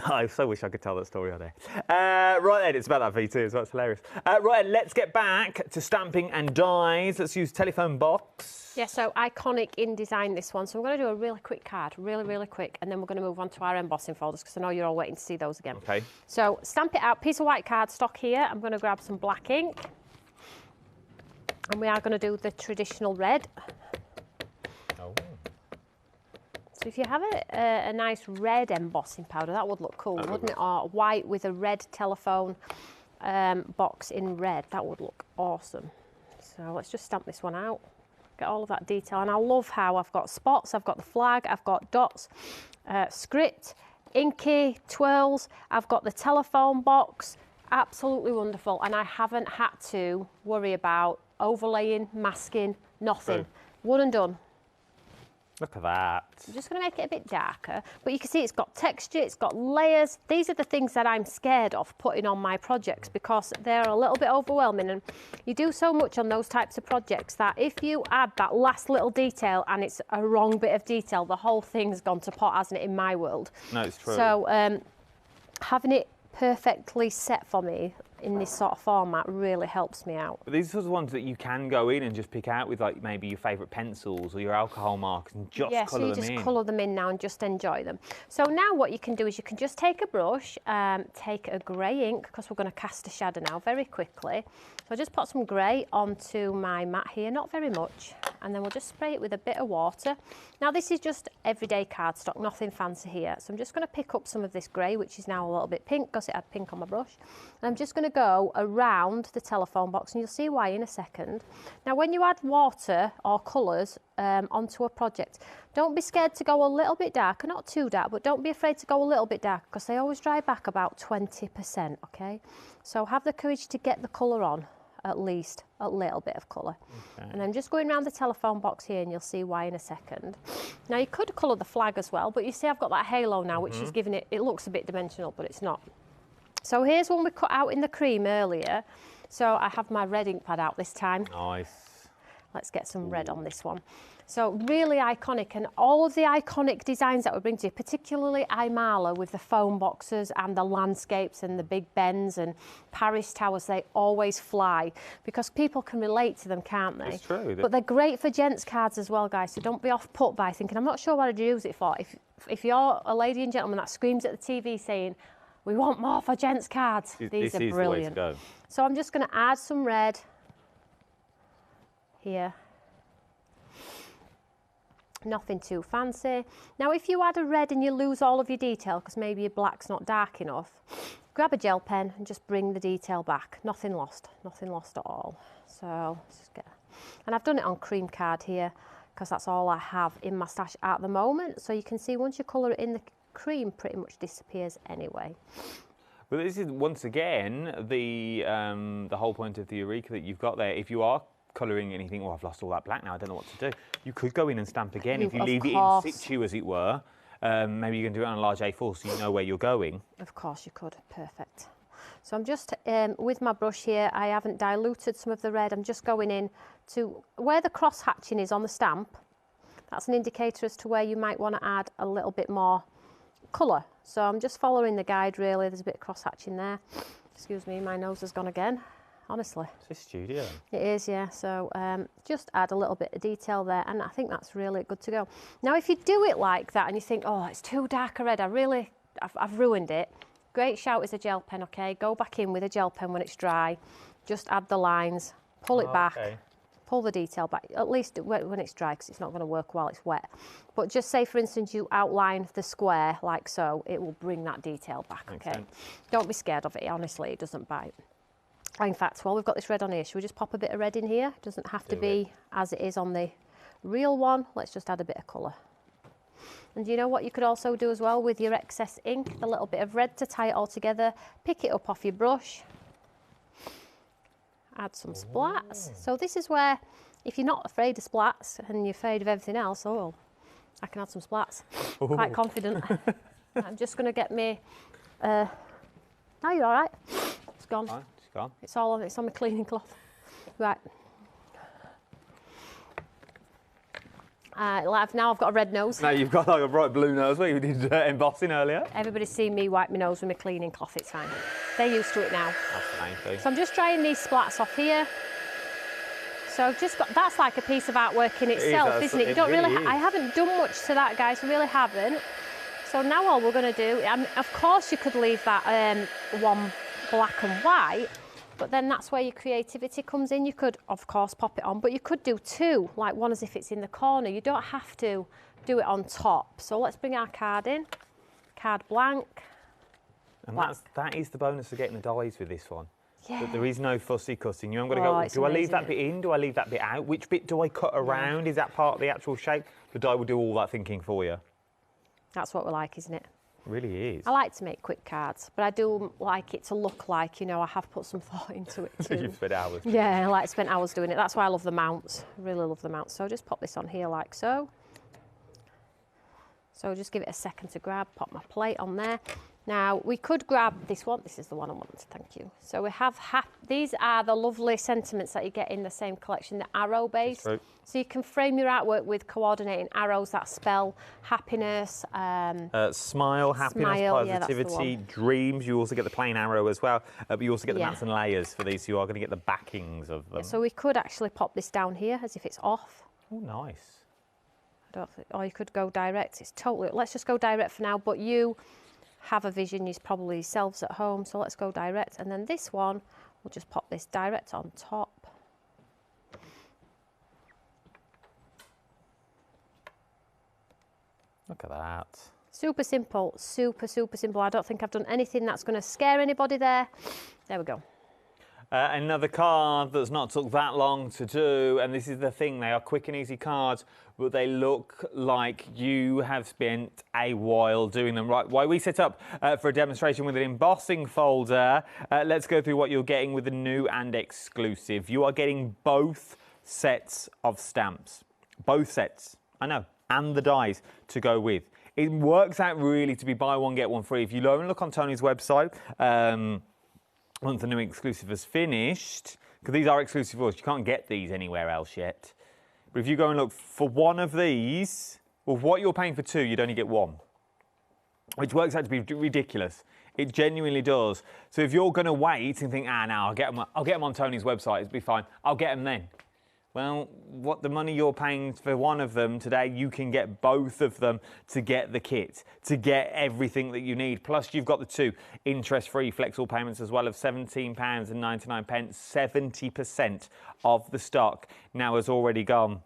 I so wish I could tell that story on there. Right then, it's about that VT as well, it's hilarious. Right then, let's get back to stamping and dies. Let's use telephone box.
Yeah, so iconic in design, this one. So we're going to do a really quick card, really quick, and then we're going to move on to our embossing folders, because I know you're all waiting to see those again.
Okay.
So stamp it out, piece of white cardstock here. I'm going to grab some black ink. And we are going to do the traditional red.
Oh.
So if you have a nice red embossing powder, that would look cool, wouldn't it? Or white with a red telephone box in red, that would look awesome. So let's just stamp this one out. Get all of that detail, and I love how I've got spots, I've got the flag, I've got dots, script, inky, twirls, I've got the telephone box, absolutely wonderful, and I haven't had to worry about overlaying, masking, nothing.
Boom.
One and done.
Look at that.
I'm just going to make it a bit darker, but you can see it's got texture, it's got layers. These are the things that I'm scared of putting on my projects, because they're a little bit overwhelming, and you do so much on those types of projects that if you add that last little detail and it's a wrong bit of detail, the whole thing's gone to pot, hasn't it, in my world?
No, it's true.
So having it perfectly set for me in this sort of format really helps me out.
But these are the ones that you can go in and just pick out with, like, maybe your favourite pencils or your alcohol markers and just colour them in.
Yeah, so you just colour them in now and just enjoy them. So now what you can do is you can just take a brush, take a grey ink, because we're going to cast a shadow now very quickly. So I just put some grey onto my mat here, not very much, and then we'll just spray it with a bit of water. Now this is just everyday cardstock, nothing fancy here. So I'm just going to pick up some of this grey, which is now a little bit pink because it had pink on my brush. And I'm just going to go around the telephone box, and you'll see why in a second. Now when you add water or colours onto a project, don't be scared to go a little bit darker, not too dark, but don't be afraid to go a little bit darker, because they always dry back about 20%, okay? So have the courage to get the colour on at least a little bit of colour. Okay. And I'm just going around the telephone box here and you'll see why in a second. Now you could colour the flag as well, but you see I've got that halo now, which is giving it looks a bit dimensional, but it's not. So here's one we cut out in the cream earlier. So I have my red ink pad out this time.
Nice.
Let's get some red on this one. So really iconic, and all of the iconic designs that we bring to you, particularly Imala with the foam boxes and the landscapes and the Big Bens and Paris Towers, they always fly because people can relate to them, can't they?
It's true.
But they're great for gents cards as well, guys, so don't be off put by thinking, I'm not sure what I'd use it for. If you're a lady and gentleman that screams at the TV saying, we want more for gents cards, these are brilliant.
The way to go.
So I'm just going to add some red here. Nothing too fancy. Now, if you add a red and you lose all of your detail, because maybe your black's not dark enough, grab a gel pen and just bring the detail back. Nothing lost at all. So, let's just get, and I've done it on cream card here, because that's all I have in my stash at the moment. So you can see once you colour it in, the cream pretty much disappears anyway.
Well, this is once again the whole point of the Eureka that you've got there. If you are colouring anything, oh, I've lost all that black now, I don't know what to do. You could go in and stamp again if you leave it in situ, as it were. Maybe you can do it on a large A4 so you know where you're going.
Of course you could, perfect. So I'm just, with my brush here, I haven't diluted some of the red, I'm just going in to where the cross hatching is on the stamp. That's an indicator as to where you might want to add a little bit more colour. So I'm just following the guide really, there's a bit of cross hatching there. Excuse me, my nose has gone again. Honestly.
It's a studio. It
is, yeah. So just add a little bit of detail there, and I think that's really good to go. Now, if you do it like that and you think, oh, it's too dark a red, I've ruined it, great shout is a gel pen, okay? Go back in with a gel pen when it's dry. Just add the lines, pull it back, pull the detail back, at least when it's dry, because it's not going to work while it's wet. But just say, for instance, you outline the square like so, it will bring that detail back,
Makes
okay?
sense.
Don't be scared of it, honestly, it doesn't bite. In fact, while we've got this red on here, should we just pop a bit of red in here? It doesn't have to be as it is on the real one. Let's just add a bit of colour. And you know what you could also do as well with your excess ink? A little bit of red to tie it all together. Pick it up off your brush. Add some splats. So this is where, if you're not afraid of splats and you're afraid of everything else, oh, I can add some splats. Quite confident. I'm just going to get me... no, you're all right. It's gone.
Fine.
It's all on. It's on my cleaning cloth. Right. Now I've got a red nose.
Now you've got like a bright blue nose where you did embossing earlier.
Everybody's seen me wipe my nose with my cleaning cloth. It's fine. They're used to it now.
That's the main thing.
So I'm just drying these splats off here. So I've just got, that's like a piece of artwork in itself, isn't it? You don't really. I haven't done much to that, guys. I really haven't. So now all we're going to do, of course, you could leave that one black and white. But then that's where your creativity comes in. You could, of course, pop it on, but you could do two, like one as if it's in the corner. You don't have to do it on top. So let's bring our card in. Card blank.
And that is the bonus of getting the dies with this one.
Yeah.
That there is no fussy cutting. You haven't got to go, do I leave that bit in? Do I leave that bit out? Which bit do I cut around? Is that part of the actual shape? The die will do all that thinking for you. That's
what we like, isn't it?
It really is.
I like to make quick cards, but I do like it to look like, you know, I have put some thought into it too.
You've spent hours.
Yeah, I like spent hours doing it. That's why I love the mounts. I really love the mounts. So just pop this on here like so. So just give it a second to grab, pop my plate on there. Now, we could grab this one. This is the one I want, thank you. So we have, these are the lovely sentiments that you get in the same collection, the arrow base. So you can frame your artwork with coordinating arrows that spell happiness.
Smile, happiness, positivity, dreams. You also get the plain arrow as well, but you also get the mats and layers for these, so you are going to get the backings of them.
Yeah, so we could actually pop this down here as if it's off.
Oh, nice.
I don't think, or you could go direct. It's totally, let's just go direct for now, but you have a vision, you're probably yourselves at home, so let's go direct. And then this one, we'll just pop this direct on top.
Look at that.
Super simple, super, super simple. I don't think I've done anything that's going to scare anybody there. There we go.
Another card that's not took that long to do, and this is the thing, they are quick and easy cards, but they look like you have spent a while doing them. Right, why we set up for a demonstration with an embossing folder, let's go through what you're getting with the new and exclusive. You are getting both sets of stamps. Both sets, I know, and the dies to go with. It works out really to be buy one, get one free. If you go and look on Toni's website, once the new exclusive is finished, because these are exclusive orders, you can't get these anywhere else yet. But if you go and look for one of these, well, what you're paying for two, you'd only get one, which works out to be ridiculous. It genuinely does. So if you're going to wait and think, no, I'll get them on Toni's website, it'll be fine. I'll get them then. Well, what the money you're paying for one of them today, you can get both of them to get the kit, to get everything that you need. Plus, you've got the two interest-free flexible payments as well of £17.99. 70% of the stock now has already gone.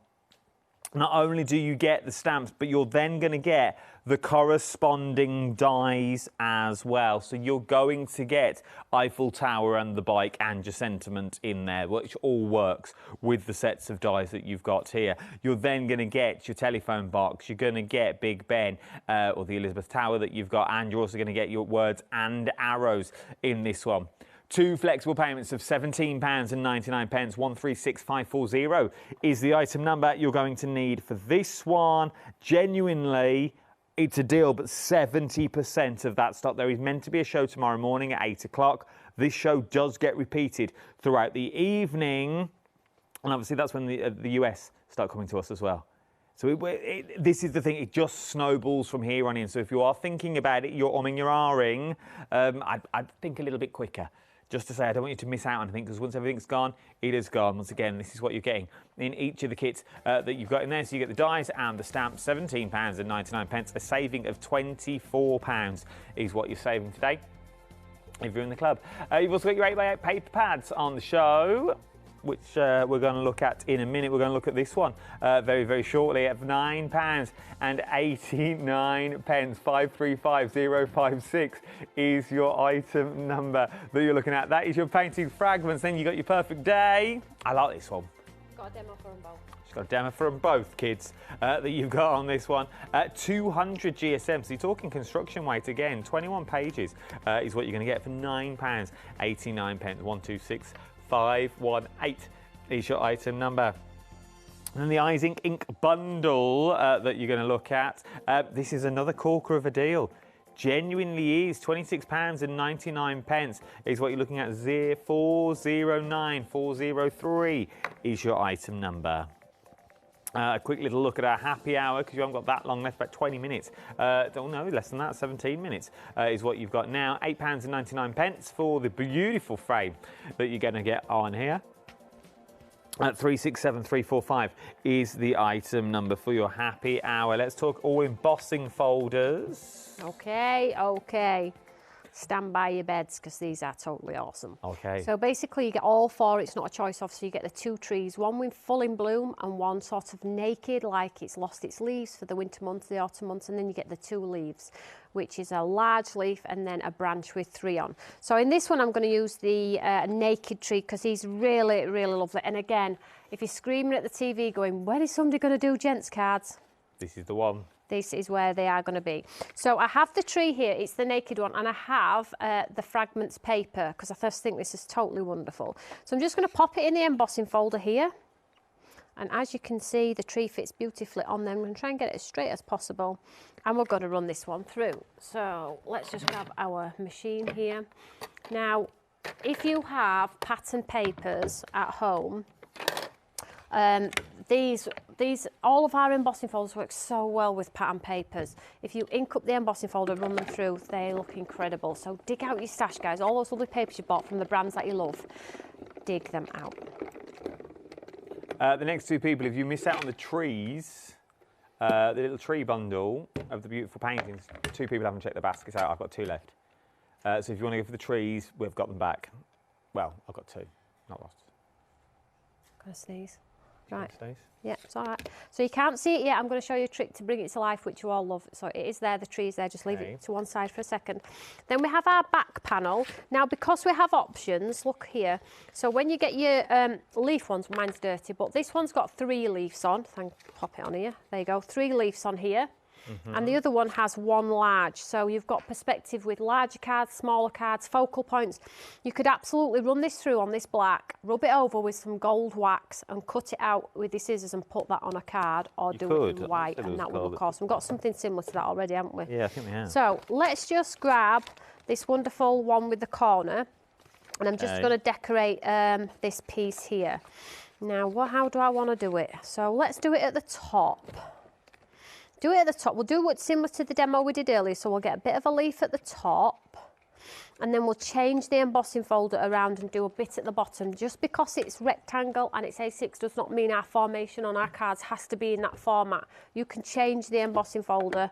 Not only do you get the stamps, but you're then going to get the corresponding dies as well. So you're going to get Eiffel Tower and the bike and your sentiment in there, which all works with the sets of dies that you've got here. You're then going to get your telephone box. You're going to get Big Ben or the Elizabeth Tower that you've got, and you're also going to get your words and arrows in this one. Two flexible payments of £17.99, 136540 is the item number you're going to need for this one. Genuinely, it's a deal, but 70% of that stock. There is meant to be a show tomorrow morning at 8 o'clock. This show does get repeated throughout the evening, and obviously that's when the US start coming to us as well. So this is the thing, it just snowballs from here on in. So if you are thinking about it, you're umming, you're ahhing, I'd think a little bit quicker. Just to say, I don't want you to miss out on anything, because once everything's gone, it is gone. Once again, this is what you're getting in each of the kits that you've got in there. So you get the dies and the stamps, £17.99. A saving of £24 is what you're saving today if you're in the club. You've also got your 8x8 paper pads on the show, which we're going to look at in a minute. We're going to look at this one very, very shortly at £9.89. 535056 is your item number that you're looking at. That is your painting fragments. Then you got your perfect day. I like this one.
Got a demo for them both.
She's got a demo for them both, kids, that you've got on this one. 200 GSM, so you're talking construction weight again. 21 pages is what you're going to get for £9.89. 126518 is your item number. And then the Eyes Ink bundle that you're going to look at. This is another corker of a deal. Genuinely is £26.99 is what you're looking at. 409403 is your item number. A quick little look at our happy hour, because you haven't got that long left, about 20 minutes. Don't know, less than that, 17 minutes is what you've got now. £8.99 for the beautiful frame that you're going to get on here. 367345 is the item number for your happy hour. Let's talk all embossing folders.
Okay. Stand by your beds, because these are totally awesome.
Okay.
So basically you get all four, it's not a choice of, so you get the two trees, one with full in bloom and one sort of naked, like it's lost its leaves for the winter months, the autumn months, and then you get the two leaves, which is a large leaf and then a branch with three on. So in this one I'm going to use the naked tree, because he's really, really lovely. And again, if you're screaming at the TV going, when is somebody going to do gents cards?
This is the one.
This is where they are going to be. So I have the tree here, it's the naked one, and I have the fragments paper, because I just think this is totally wonderful. So I'm just going to pop it in the embossing folder here. And as you can see, the tree fits beautifully on there. I'm going to try and get it as straight as possible. And we're going to run this one through. So let's just grab our machine here. Now, if you have pattern papers at home, all of our embossing folders work so well with pattern papers. If you ink up the embossing folder, run them through, they look incredible. So dig out your stash, guys. All those lovely papers you bought from the brands that you love, dig them out.
The next two people, if you miss out on the trees, the little tree bundle of the beautiful paintings, two people haven't checked the baskets out. I've got two left. So if you want to go for the trees, we've got them back. Well, I've got two, not lost.
Gonna sneeze. Right.
Stace.
Yeah, it's all right. So you can't see it yet. I'm going to show you a trick to bring it to life, which you all love. So it is there, the tree is there. Just leave it to one side for a second. Then we have our back panel. Now, because we have options, look here. So when you get your leaf ones, mine's dirty, but this one's got 3 leaves on. Pop it on here. There you go. 3 leaves on here. And the other one has 1 large. So you've got perspective with larger cards, smaller cards, focal points. You could absolutely run this through on this black, rub it over with some gold wax and cut it out with the scissors and put that on a card, or do it in white, and that will look awesome. We've got something similar to that already, haven't we?
Yeah, I think we have.
So let's just grab this wonderful one with the corner, and I'm just going to decorate this piece here. Now, how do I want to do it? So let's do it at the top. Do it at the top. We'll do what's similar to the demo we did earlier. So we'll get a bit of a leaf at the top, and then we'll change the embossing folder around and do a bit at the bottom. Just because it's rectangle and it's A6 does not mean our formation on our cards has to be in that format. You can change the embossing folder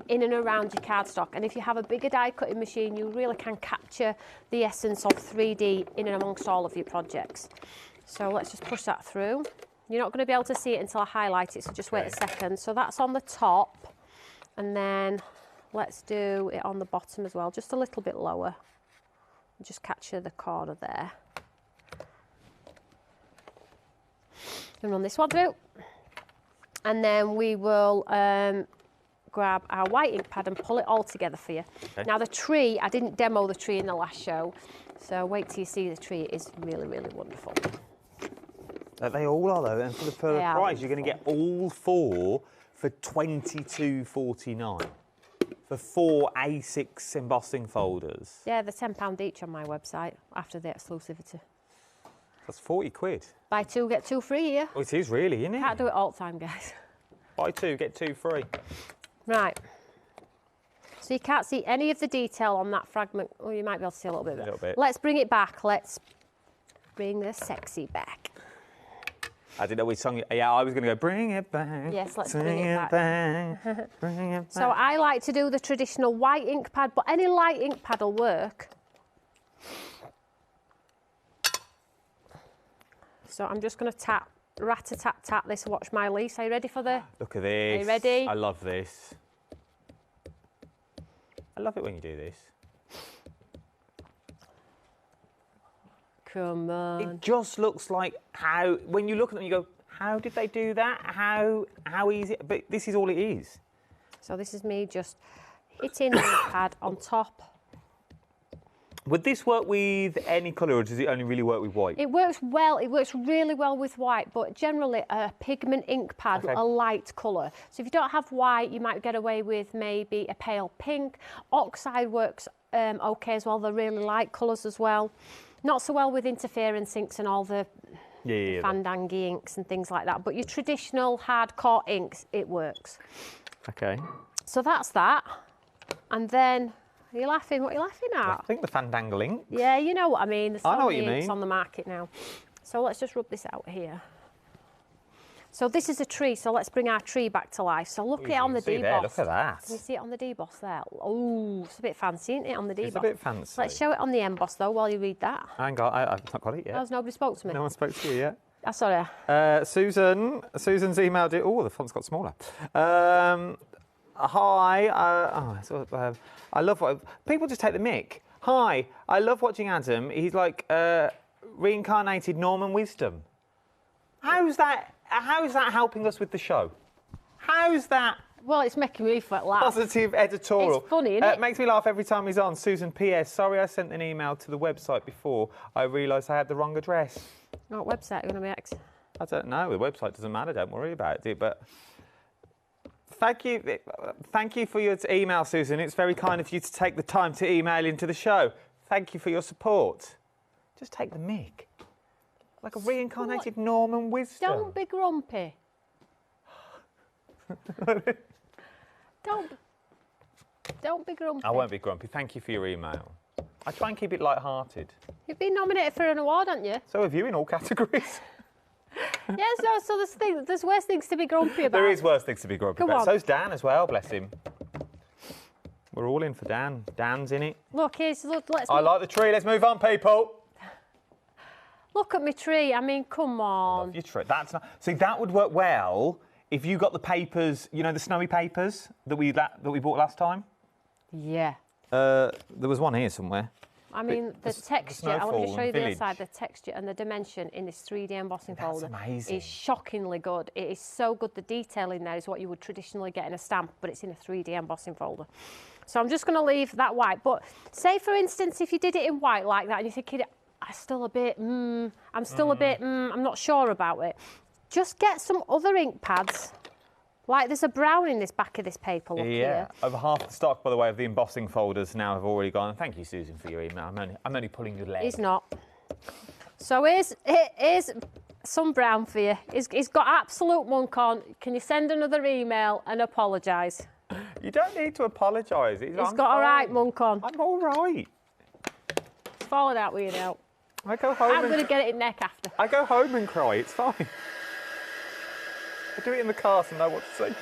in and around your cardstock. And if you have a bigger die cutting machine, you really can capture the essence of 3D in and amongst all of your projects. So let's just push that through. You're not going to be able to see it until I highlight it, so just wait a second. So that's on the top, and then let's do it on the bottom as well, just a little bit lower. Just capture the corner there. And run this one through. And then we will grab our white ink pad and pull it all together for you. Okay. Now the tree, I didn't demo the tree in the last show, so wait till you see the tree. It is really, really wonderful.
They all are though, and for the price, you're going to get all 4 for $22.49 for 4 A6 embossing folders.
Yeah, they're £10 each on my website after the exclusivity.
That's 40 quid.
Buy 2, get 2 free here.
Oh, it is really, isn't it?
Can't do it all the time, guys.
Buy 2, get 2 free.
Right. So you can't see any of the detail on that fragment. Oh, you might be able to see a little bit. Let's bring it back. Let's bring the sexy back.
I didn't know which song. Yeah, I was going to go, bring it back.
Yes, let's bring it back.
Bring it back.
So I like to do the traditional white ink pad, but any light ink pad will work. So I'm just going to tap, rat-a-tat-tat this, watch my leaves. Are you ready for the...
Look at this.
Are you ready?
I love this. I love it when you do this.
Come on.
It just looks like how, when you look at them, you go, how did they do that? How easy? But this is all it is.
So this is me just hitting the pad on top.
Would this work with any colour, or does it only really work with white?
It works well. It works really well with white, but generally a pigment ink pad, a light colour. So if you don't have white, you might get away with maybe a pale pink. Oxide works okay as well. They're really light colours as well. Not so well with interference inks and all the fandangy inks and things like that, but your traditional hardcore inks, it works.
Okay.
So that's that. And then, are you laughing? What are you laughing at?
I think the fandangle ink.
Yeah, you know what I mean. There's
I know what
many
you
inks
mean.
on the market now. So let's just rub this out here. So this is a tree, so let's bring our tree back to life. So look at it on the deboss.
Look at that.
Can you see it on the deboss there? Oh, it's a bit fancy, isn't it, on the deboss?
It's a bit fancy.
Let's show it on the emboss, though, while you read that.
I've not got it yet.
Has nobody spoke to me?
No one spoke to you yet.
Oh, sorry.
Susan's emailed it. Oh, the font's got smaller. Hi. I love what people just take the mick. Hi. I love watching Adam. He's like reincarnated Norman Wisdom. How's that helping us with the show? How's that?
Well, it's making me laugh.
Positive editorial.
It's funny, isn't it?
Makes me laugh every time he's on. Susan, P.S. Sorry I sent an email to the website before I realised I had the wrong address.
What website are you going to be X?
I don't know. The website doesn't matter. Don't worry about it. But thank you for your email, Susan. It's very kind of you to take the time to email into the show. Thank you for your support. Just take the mick. Like a reincarnated Norman Wisdom.
Don't be grumpy. Don't be grumpy.
I won't be grumpy. Thank you for your email. I try and keep it light-hearted.
You've been nominated for an award, haven't you?
So have you in all categories.
Yeah, so there's worse things to be grumpy about.
There is worse things to be grumpy
Go
about.
on.
So's Dan as well, bless him. We're all in for Dan. Dan's in it.
Look, let's
I like the tree. Let's move on, people.
Look at my tree. I mean, come on.
Love your tree. That's not. See, that would work well if you got the papers. You know, the snowy papers that we bought last time.
Yeah.
There was one here somewhere.
I mean, the texture, I want to show you the other
Village.
side, the texture and the dimension in this 3D embossing
That's
folder
amazing.
is shockingly good. It is so good. The detail in there is what you would traditionally get in a stamp, but it's in a 3D embossing folder. So I'm just going to leave that white. But say, for instance, if you did it in white like that and you're thinking, I'm still a bit, I'm not sure about it. Just get some other ink pads. Like there's a brown in this back of this paper, look here.
Over half the stock, by the way, of the embossing folders now have already gone. Thank you, Susan, for your email. I'm only pulling your leg.
He's not. So here's some brown for you. He's got absolute monk on. Can you send another email and apologise?
You don't need to apologise.
He's got a right monk on.
I'm all right.
It's falling out with you now.
I go home.
I'm going to get it in neck after.
I go home and cry. It's fine. I do it in the car so I know what to say.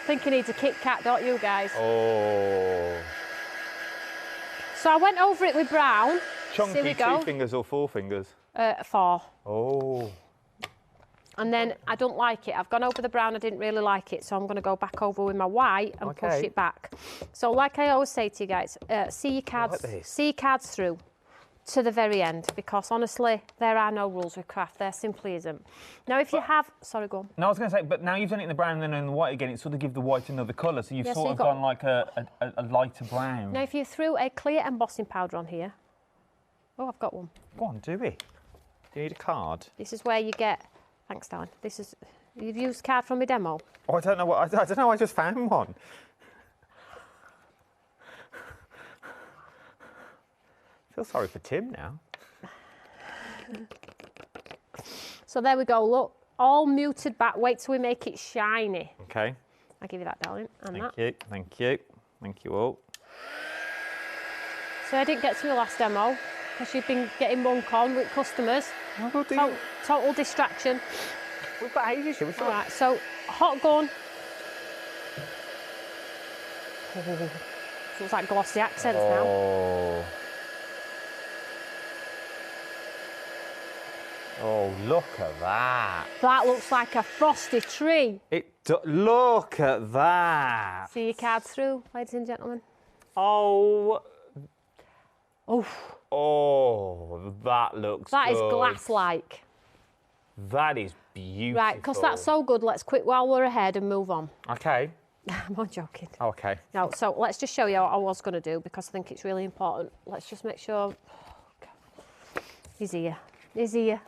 I think he needs a Kit Kat, don't you guys?
Oh.
So I went over it with brown.
Chunky,
Here we go.
2 fingers or 4 fingers?
4.
Oh.
And then I don't like it. I've gone over the brown, I didn't really like it, so I'm going to go back over with my white and push it back. So like I always say to you guys, see your cards through to the very end, because honestly, there are no rules with craft. There simply isn't. Now, if you have... Sorry, go on.
No, I was going to say, but now you've done it in the brown and then in the white again, it sort of gives the white another colour, so you've sort of gone like a lighter brown.
Now, if you threw a clear embossing powder on here... Oh, I've got one.
Go on, do it. Do you need a card?
This is where you get... Thanks, Darren. This is... You've used card from my demo?
Oh, I don't know what... I don't know, I just found one. I feel sorry for Tim now.
So there we go, look. All muted back. Wait till we make it shiny.
Okay.
I'll give you that, darling. And
Thank you, thank you. Thank you all.
So I didn't get to my last demo because you've been getting monk on with customers. Total distraction.
We've got ages here.
All right, so hot gun. So it's like glossy accents now.
Oh, look at that.
That looks like a frosty tree.
Look at that.
See your cards through, ladies and gentlemen.
Oh.
Oof.
Oh, that looks
That
good.
is glass-like.
That is beautiful.
Right, because that's so good, let's quit while we're ahead and move on.
Okay.
I'm not joking.
Oh, okay.
No, so let's just show you what I was going to do because I think it's really important. Let's just make sure... He's here. He's here.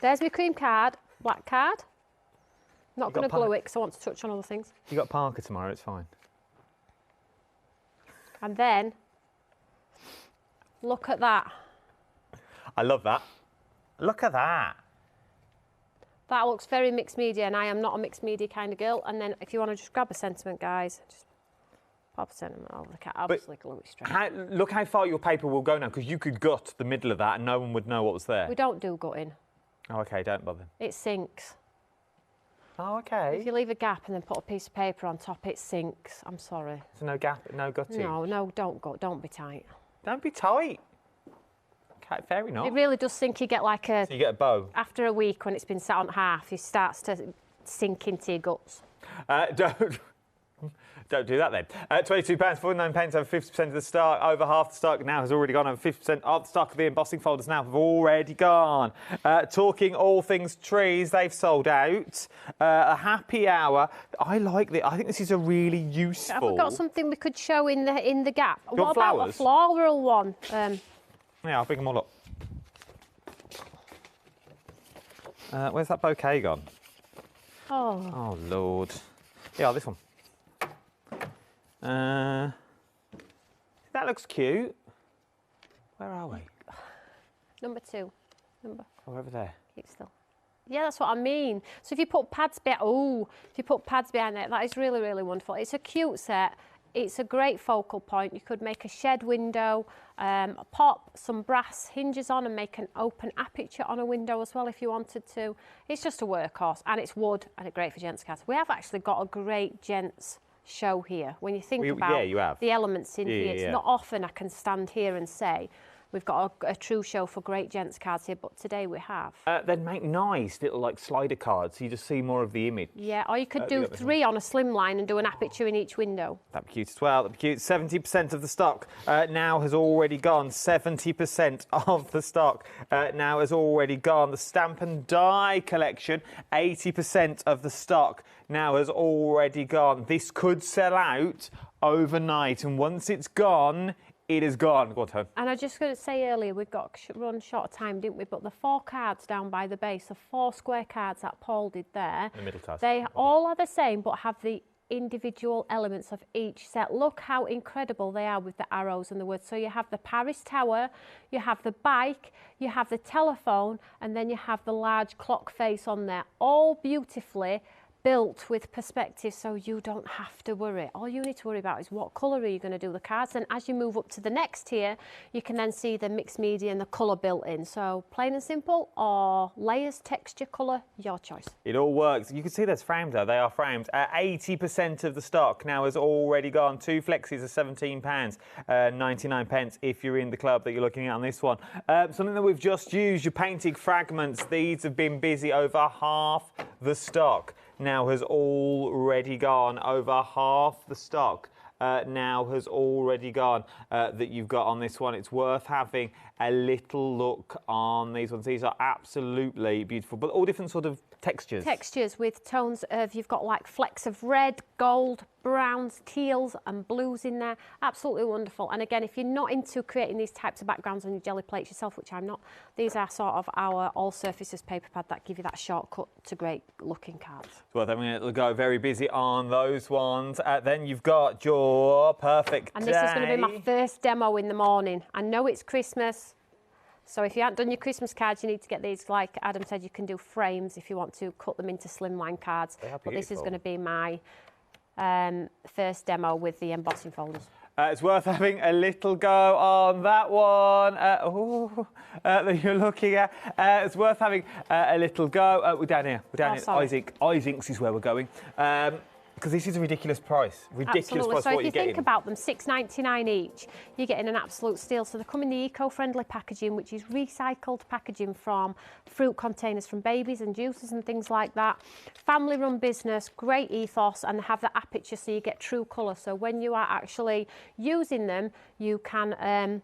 There's my cream card, black card. Not going to glue it because I want to touch on other things.
You got Parker tomorrow, it's fine.
And then, look at that.
I love that. Look at that.
That looks very mixed media, and I am not a mixed media kind of girl. And then if you want to just grab a sentiment, guys, just pop a sentiment over the cat. Obviously glue it straight.
Look how far your paper will go now, because you could gut the middle of that and no one would know what was there.
We don't do gutting.
Oh, okay, don't bother.
It sinks.
Oh, okay.
If you leave a gap and then put a piece of paper on top, it sinks. I'm sorry.
So no gap, no gutting?
No, don't be tight.
Don't be tight. Okay, fair enough.
It really does sink. You get like a...
So you get a bow?
After a week, when it's been sat on half, it starts to sink into your guts.
Don't do that then. £22.49 over 50% of the stock. Over half the stock now has already gone. Over 50% of the stock of the embossing folders now have already gone. Talking all things trees, they've sold out. A happy hour. I like this. I think this is a really useful...
Have we got something we could show in the gap?
You
what
want
about
flowers?
a floral one?
Yeah, I'll bring them all up. Where's that bouquet gone? Oh, Lord. Yeah, this one. That looks cute. Where are we?
Number 2.
Oh, over there.
Keep still. Yeah, that's what I mean. So if you put pads behind, it, that is really, really wonderful. It's a cute set. It's a great focal point. You could make a shed window, pop some brass hinges on and make an open aperture on a window as well if you wanted to. It's just a workhorse, and it's wood and it's great for gents' cars. We have actually got a great gents show here. When you think about the elements in here, it's not often I can stand here and say we've got a true show for great gents cards here, but today we have.
They'd make nice little like slider cards, so you just see more of the image.
Yeah, or you could do 3 on a slim line and do an aperture in each window.
That'd be cute as well. That'd be cute. 70% of the stock now has already gone. 70% of the stock now has already gone. The Stamp and Die collection, 80% of the stock now has already gone. This could sell out overnight, and once it's gone, it is gone. Go on, Toni.
And I was just going to say earlier, we got run short of time, didn't we? But the 4 cards down by the base, the 4 square cards that Paul did there,
The middle cards.
they all are the same, but have the individual elements of each set. Look how incredible they are with the arrows and the words. So you have the Paris Tower, you have the bike, you have the telephone, and then you have the large clock face on there, all beautifully built with perspective, so you don't have to worry. All you need to worry about is what colour are you going to do the cards, and as you move up to the next tier, you can then see the mixed media and the colour built in. So plain and simple, or layers, texture, colour, your choice.
It all works. You can see there's frames there. They are framed. 80% of the stock now has already gone. 2 flexes are £17, 99 pence if you're in the club that you're looking at on this one. Something that we've just used, your painted fragments. These have been busy. Over half the stock now has already gone. Over half the stock now has already gone that you've got on this one. It's worth having a little look on these ones. These are absolutely beautiful, but all different sort of textures.
Textures with tones of, you've got like flecks of red, gold, browns, teals and blues in there. Absolutely wonderful. And again, if you're not into creating these types of backgrounds on your jelly plates yourself, which I'm not, these are sort of our all surfaces paper pad that give you that shortcut to great looking cards.
Well, then we'll go very busy on those ones. Then you've got your perfect
And this is going to be my first demo in the morning. I know it's Christmas, so if you haven't done your Christmas cards, you need to get these. Like Adam said, you can do frames if you want to cut them into slimline cards. But this is going to be my first demo with the embossing folders.
It's worth having a little go on that one that you're looking at. It's worth having a little go. We're down here. We're down here. Izinks is where we're going. Because this is a ridiculous price. Ridiculous price for what you're getting. So if you think
about them, £6.99 each, you're getting an absolute steal. So they come in the eco-friendly packaging, which is recycled packaging from fruit containers from babies and juices and things like that. Family-run business, great ethos, and they have the aperture so you get true colour. So when you are actually using them, you can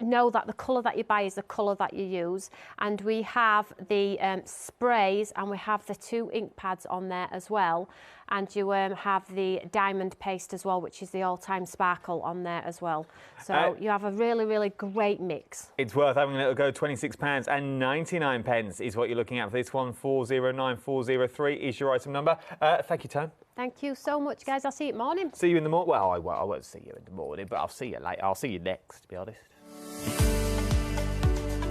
know that the colour that you buy is the colour that you use. And we have the sprays, and we have the 2 ink pads on there as well. And you have the diamond paste as well, which is the all-time sparkle on there as well. So you have a really, really great mix.
It's worth having a little go. £26 and 99 pence is what you're looking at for this one. 409403 is your item number. Thank you, Toni.
Thank you so much, guys. I'll see you in the morning.
See you in the morning. Well, I won't see you in the morning, but I'll see you later. I'll see you next, to be honest.